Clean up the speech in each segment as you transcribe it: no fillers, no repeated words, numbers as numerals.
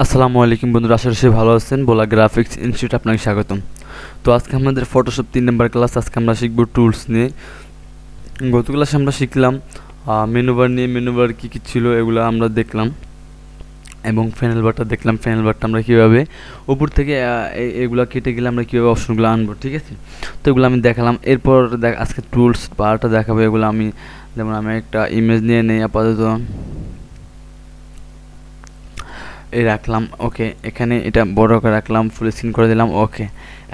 আসসালামু আলাইকুম বন্ধুরা, আশা করি ভালো আছেন। ভোলা গ্রাফিক্স ইনস্টিটিউট আপনাকে স্বাগতম। তো আজকে আমাদের ফটোশপ 3 নম্বর ক্লাস। আজকে আমরা শিখব টুলস নিয়ে। গত ক্লাসে আমরা শিখলাম মেনু বার নিয়ে, মেনু বার কী কী ছিল এগুলো আমরা দেখলাম, এবং প্যানেল বারটা দেখলাম। প্যানেল বারটা আমরা কীভাবে উপর থেকে এগুলো কেটে গেলে আমরা কীভাবে অপশনগুলো আনবো, ঠিক আছে। তো এগুলো আমি দেখালাম। এরপর আজকে টুলস বারটা দেখাবো। এগুলো আমি যেমন আমি একটা ইমেজ নিয়ে নেই আপাতত, এই রাখলাম। ওকে, এখানে এটা বড় করে রাখলাম, ফুল স্ক্রিন করে দিলাম। ওকে,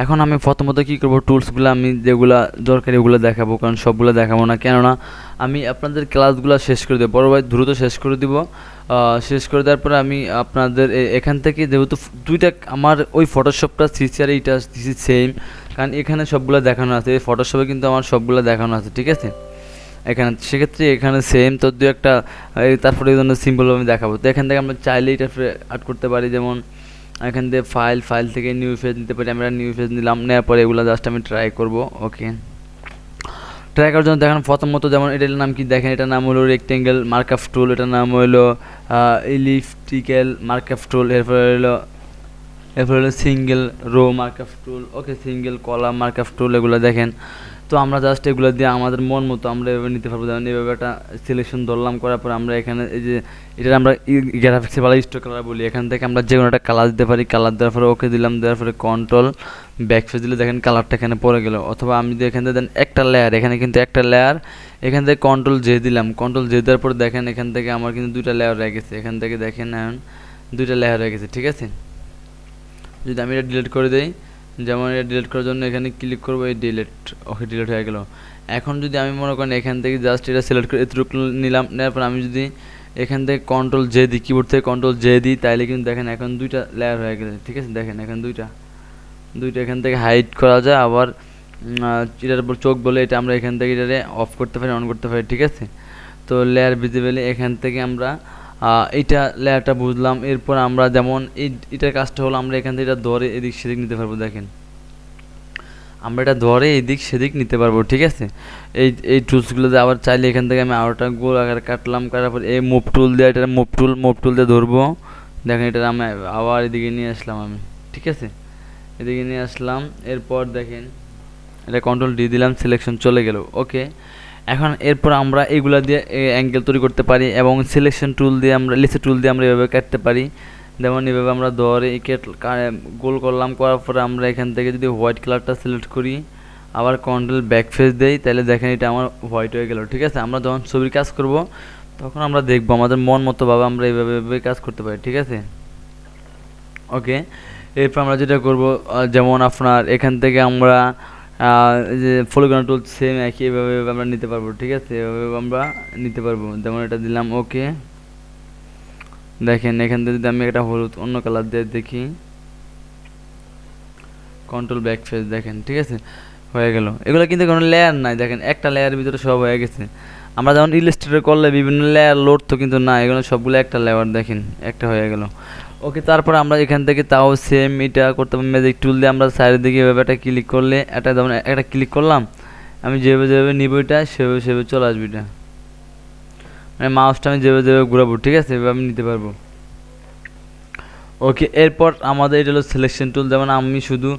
এখন আমি প্রথমত কী করবো, টুলসগুলো আমি যেগুলো দরকারি ওগুলো দেখাবো, কারণ সবগুলো দেখাবো না, কেননা আমি আপনাদের ক্লাসগুলো শেষ করে দেবো, বড় ভাই দ্রুত শেষ করে দিব। শেষ করে দেওয়ার পরে আমি আপনাদের এখান থেকে যেহেতু দুইটা আমার ওই ফটোশপটা সিসি আর এইটা সিসি সেম, কারণ এখানে সবগুলো দেখানো আছে, এই ফটোশপে কিন্তু আমার সবগুলো দেখানো আছে, ঠিক আছে। এখানে সেক্ষেত্রে এখানে সেম, তো দু একটা তারপরে এই জন্য সিম্পল আমি দেখাবো। তো এখান থেকে আমরা চাইলে এটা আর্ট করতে পারি, যেমন এখান থেকে ফাইল থেকে নিউ পেজ নিতে পারি। আমরা নিউ পেজ নিলাম, নেওয়ার পরে এগুলো জাস্ট আমি ট্রাই করব। ওকে, ট্রাই করার জন্য দেখেন প্রথমত যেমন এটার নাম কি দেখেন, এটার নাম হলো রেক্টেঙ্গেল মার্কআপ টুল, এটার নাম হলো ইলিপটিক্যাল মার্কআপ টুল, এরপরে হলো সিঙ্গেল রো মার্কআপ টুল। ওকে, সিঙ্গেল কলাম মার্কআপ টুল, এগুলো দেখেন। তো আমরা জাস্ট এগুলো দিয়ে আমাদের মন মতো আমরা এভাবে নিতে পারবো। যেমন এইভাবে একটা সিলেকশন ধরলাম, করার পর আমরা এখানে এই যে এটা আমরা গ্রাফিক্সে বলা স্টোক কালার বলি, এখান থেকে আমরা যে কোনো একটা কালার দিতে পারি। কালার দেওয়ার পরে ওকে দিলাম, দেওয়ার পরে কন্ট্রোল ব্যাকফেস দিলে দেখেন কালারটা এখানে পড়ে গেল। অথবা আমি যদি এখান থেকে দেন একটা লেয়ার, এখানে কিন্তু একটা লেয়ার, এখান থেকে কন্ট্রোল জে দিলাম। কন্ট্রোল জে দেওয়ার পরে দেখেন এখান থেকে আমার কিন্তু দুইটা লেয়ার হয়ে গেছে। এখান থেকে দেখেন এখন দুইটা লেয়ার হয়ে গেছে, ঠিক আছে। যদি আমি এটা ডিলিট করে দিই, যেমন এটা ডিলিট করার জন্য এখানে ক্লিক করবো, এই ডিলিট। ওকে, ডিলিট হয়ে গেল। এখন যদি আমি মনে করেন এখান থেকে জাস্ট এটা সিলেক্ট করে এতটুকু নিলাম, নেওয়ার পর আমি যদি এখান থেকে কন্ট্রোল জে দিই, কিবোর্ড থেকে কন্ট্রোল জে দিই, তাইলে কিন্তু দেখেন এখন দুইটা লেয়ার হয়ে গেছে, ঠিক আছে। দেখেন এখন দুইটা এখান থেকে হাইড করা যায়। আবার এটার উপর চোখ বলে এটা আমরা এখান থেকে এটারে অফ করতে পারি, অন করতে পারি, ঠিক আছে। তো লেয়ার ভিজিবলি এখান থেকে আমরা এইটা লেয়ারটা বুঝলাম। এরপর আমরা যেমন এটার কাজটা হলো আমরা এখান থেকে এটা ধরে এদিক সেদিক নিতে পারবো। দেখেন আমরা এটা ধরে এদিক সেদিক নিতে পারবো, ঠিক আছে। এই টুলসগুলোতে আবার চাইলে এখান থেকে আমি আরোটা গোল আকার কাটলাম, কাটার পর এই মুভ টুল দিয়ে এটা মুভ টুল দিয়ে ধরবো। দেখেন এটা আমি আবার এদিকে নিয়ে আসলাম আমি, ঠিক আছে, এদিকে নিয়ে আসলাম। এরপর দেখেন এটা কন্ট্রোল ডি দিলাম, সিলেকশন চলে গেল। ওকে, এখন এরপর আমরা এগুলা দিয়ে অ্যাঙ্গেল তৈরি করতে পারি, এবং সিলেকশন টুল দিয়ে আমরা লিসে টুল দিয়ে আমরা এভাবে কাটতে পারি। যেমন এভাবে আমরা ধরে গোল করলাম, করার পরে আমরা এখান থেকে যদি হোয়াইট কালারটা সিলেক্ট করি, আবার কন্ট্রোল ব্যাক ফেস দেই, তাহলে দেখেন এটা আমার হোয়াইট হয়ে গেল, ঠিক আছে। আমরা যখন ছবির কাজ করব তখন আমরা দেখবো আমাদের মন মতোভাবে আমরা এইভাবে কাজ করতে পারি, ঠিক আছে। ওকে, এরপর আমরা যেটা করব, যেমন আপনার এখান থেকে আমরা যে পলিগন টুল সেম একই এভাবে আমরা নিতে পারবো, ঠিক আছে। এভাবে আমরা নিতে পারবো, যেমন এটা দিলাম। ওকে, দেখেন এখান থেকে যদি আমি একটা হলুদ অন্য কালার দিয়ে দেখি, কন্ট্রোল ব্যাক ফেস, দেখেন, ঠিক আছে, হয়ে গেল। এগুলো কিন্তু কোনো লেয়ার নাই, দেখেন একটা লেয়ারের ভিতরে সব হয়ে গেছে। আমরা যেমন ইলাস্ট্রেটর করলে বিভিন্ন লেয়ার লোড, তো কিন্তু না, এগুলো সবগুলো একটা লেয়ার, দেখেন একটা হয়ে গেল। ওকে, তারপর আমরা এখান থেকে তাও সেম এটা করতে পারি। ম্যাজিক টুল দিয়ে আমরা সাইডের দিকে এভাবে একটা ক্লিক করলে, একটা যেমন একটা ক্লিক করলাম, আমি যেভাবে নিব এটা সেভাবে চলে আসবে। এটা মানে মাউসটা আমি যেভাবে ঘুরাবো, ঠিক আছে, এভাবে আমি নিতে পারবো। ওকে, এরপর আমাদের এটা হলো সিলেকশন টুল। যেমন আমি শুধু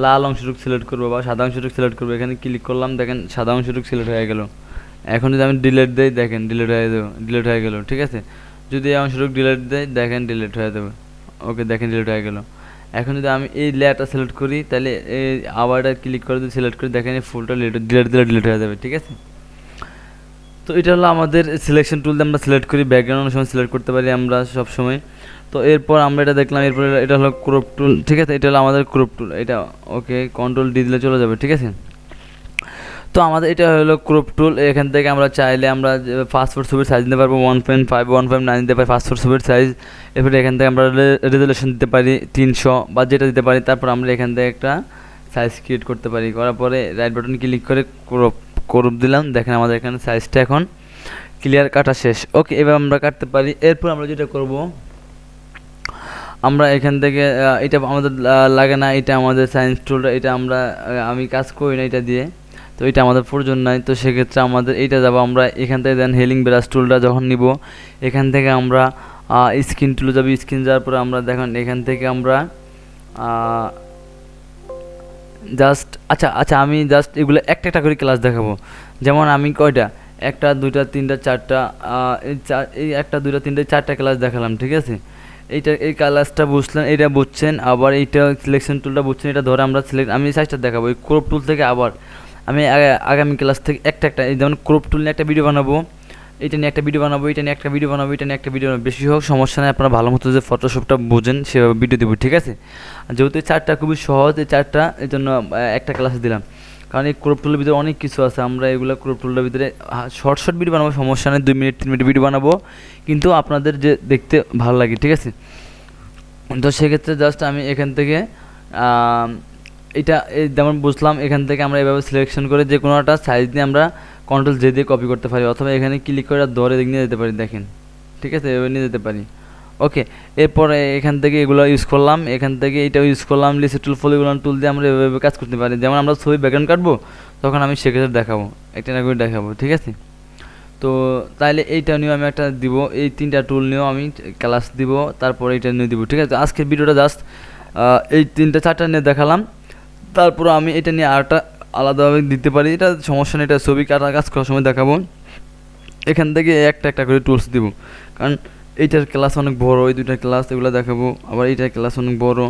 লাল অংশটুকু সিলেক্ট করবো বা সাদা অংশটুকু সিলেক্ট করবো, এখানে ক্লিক করলাম, দেখেন সাদা অংশটুকু সিলেক্ট হয়ে গেল। এখন যদি আমি ডিলিট দিই, দেখেন ডিলিট হয়ে গেল, ঠিক আছে। যদি এই অংশটুকু ডিলিট দেয়, দেখেন ডিলিট হয়ে যাবে। ওকে, দেখেন ডিলিট হয়ে গেল। এখন যদি আমি এই লেয়ারটা সিলেক্ট করি, তাহলে এই আবার এটা ক্লিক করে যদি সিলেক্ট করি, দেখেন এই ফুলটা ডিলিট হয়ে যাবে, ঠিক আছে। তো এটা হলো আমাদের সিলেকশন টুল দিয়ে আমরা সিলেক্ট করি। ব্যাকগ্রাউন্ড সময় সিলেক্ট করতে পারি আমরা সব সময়। তো এরপর আমরা এটা দেখলাম, এরপর এটা হলো ক্রপ টুল, ঠিক আছে। এটা হলো আমাদের ক্রপ টুল, এটা ওকে কন্ট্রোল ডি দিলে চলে যাবে, ঠিক আছে। তো আমাদের এটা হলো ক্রপ টুল। এখান থেকে আমরা চাইলে আমরা পাসপোর্ট ছবির সাইজ নিতে পারবো 1.5 1.9 দিতে পারি পাসপোর্ট ছবির সাইজ। এরপরে এখান থেকে আমরা রেজুলেশন দিতে পারি 300 বা যেটা দিতে পারি। তারপর আমরা এখান থেকে একটা সাইজ ক্রিয়েট করতে পারি। করার পরে রাইট বাটন ক্লিক করে ক্রপ দিলাম, দেখেন আমাদের এখানে সাইজটা এখন ক্লিয়ার কাটা শেষ। ওকে, এবার আমরা কাটতে পারি। এরপর আমরা যেটা করব, আমরা এখান থেকে এটা আমাদের লাগে না, এটা আমাদের সায়েন্স টুলটা, এটা আমি কাজ করি না এটা দিয়ে, তো এটা আমাদের প্রয়োজন নাই। তো সেক্ষেত্রে আমাদের এইটা যাব, আমরা এখান থেকে দেন হেলিং ব্রাশ টুলটা যখন নিব, এখান থেকে আমরা স্ক্রিন টুলে যাবে, স্ক্রিন যাওয়ার পরে আমরা দেখেন এখান থেকে আমরা জাস্ট আচ্ছা আমি জাস্ট এগুলো একটা একটা করে ক্লাস দেখাবো। যেমন আমি কয়টা, একটা দুইটা তিনটা চারটা, এই একটা দুইটা তিনটা চারটা ক্লাস দেখালাম, ঠিক আছে। এই ক্লাসটা বুঝলেন, এটা বুঝছেন, আবার এইটা সিলেকশন টুলটা বুঝছেন, এটা ধরে আমরা আমি সাইজটা দেখাবো এই ক্রপ টুল থেকে। আবার আমি আগামী ক্লাস থেকে একটা এই যেমন ক্রপ টুল নিয়ে একটা ভিডিও বানাবো, এটা নিয়ে একটা ভিডিও বানাবো, এটা নিয়ে একটা ভিডিও বানাবো, এটা নিয়ে একটা ভিডিও বানাবো, বেশি হোক সমস্যা নেই, আপনারা ভালো মতো যে ফটোশপটা বোঝেন সেভাবে ভিডিও দেবো, ঠিক আছে। আর যেহেতু এই চারটা খুবই সহজ, এই চারটা এই জন্য একটা ক্লাসে দিলাম, কারণ এই ক্রপ টুলের ভিতরে অনেক কিছু আছে। আমরা এগুলো ক্রপ টুলের ভিতরে শর্ট ভিডিও বানাবো, সমস্যা নেই, 2 মিনিট 3 মিনিট ভিডিও বানাবো, কিন্তু আপনাদের যে দেখতে ভালো লাগে, ঠিক আছে। তো সেক্ষেত্রে জাস্ট আমি এখান থেকে এটা যেমন বুঝলাম, এখান থেকে আমরা এভাবে সিলেকশন করে যে কোনো একটা সাইজ নিয়ে আমরা কন্ট্রোল জে দিয়ে কপি করতে পারি, অথবা এখানে ক্লিক করে ধরে নিয়ে যেতে পারি, দেখেন, ঠিক আছে, এভাবে নিয়ে যেতে পারি। ওকে, এরপরে এখান থেকে এগুলো ইউজ করলাম, এখান থেকে এটা ইউজ করলাম, লিসি টুল ফলিগুলান টুল দিয়ে আমরা এভাবে কাজ করতে পারি। যেমন আমরা ছবি ব্যাকগ্রাউন্ড কাটবো, তখন আমি সেক্ষেত্রে দেখাবো, একটা না করে দেখাবো, ঠিক আছে। তো তাইলে এইটা নিয়েও আমি একটা দিব, এই 3টা টুল নিয়েও আমি ক্লাস দিব, তারপরে এইটা নিয়ে দিব, ঠিক আছে। আজকের ভিডিওটা জাস্ট এই 3টা 4টা নিয়ে দেখালাম, তারপর আমি এটা নিয়ে আরেকটা আলাদাভাবে দিতে পারি, এটা সমস্যা নেই, এটা ছবি কাটা কাজ করার সময় দেখাবো। এখান থেকে একটা একটা করে টুলস দিব, কারণ এইটার ক্লাস অনেক বড়, এই 2টা ক্লাস এগুলো দেখাবো, আবার এইটার ক্লাস অনেক বড়,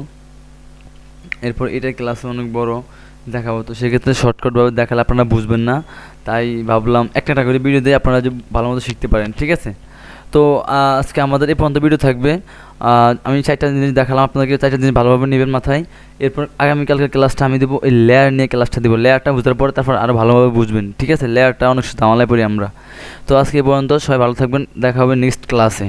এরপর এটার ক্লাস অনেক বড় দেখাবো। তো সেক্ষেত্রে শর্টকাটভাবে দেখালে আপনারা বুঝবেন না, তাই ভাবলাম একটা একটা করে ভিডিও দিয়ে আপনারা যে ভালো মতো শিখতে পারেন, ঠিক আছে। তো আজকে আমাদের এই পর্যন্ত ভিডিও থাকবে। আমি 4টা জিনিস দেখালাম, আপনাদেরকে 4টা জিনিস ভালোভাবে নেবেন মাথায়। এরপর আগামীকালকের ক্লাসটা আমি দেবো এই লেয়ার নিয়ে, ক্লাসটা দেবো, লেয়ারটা বোঝার পরে তারপর আরও ভালোভাবে বুঝবেন, ঠিক আছে। লেয়ারটা অনেক ঝামেলায় পড়ি আমরা। তো আজকে এই পর্যন্ত, সবাই ভালো থাকবেন, দেখা হবে নেক্সট ক্লাসে।